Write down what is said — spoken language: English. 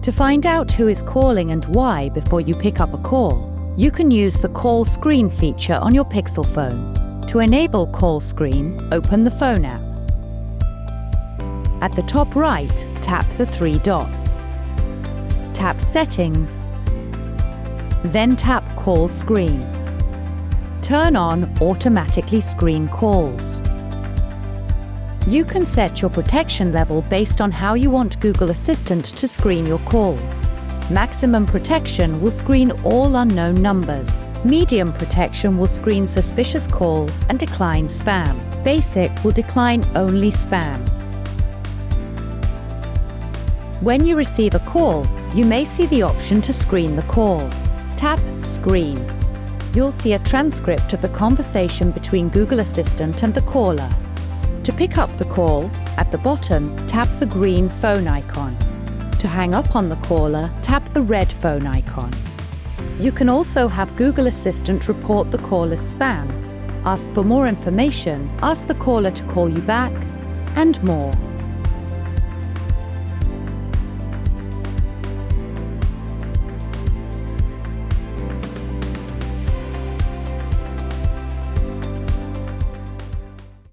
To find out who is calling and why before you pick up a call, you can use the Call Screen feature on your Pixel phone. To enable Call Screen, open the Phone app. At the top right, tap the three dots. Tap Settings, then tap Call Screen. Turn on Automatically Screen Calls. You can set your protection level based on how you want Google Assistant to screen your calls. Maximum protection will screen all unknown numbers. Medium protection will screen suspicious calls and decline spam. Basic will decline only spam. When you receive a call, you may see the option to screen the call. Tap Screen. You'll see a transcript of the conversation between Google Assistant and the caller. To pick up the call, at the bottom, tap the green phone icon. To hang up on the caller, tap the red phone icon. You can also have Google Assistant report the call as spam, ask for more information, ask the caller to call you back, and more.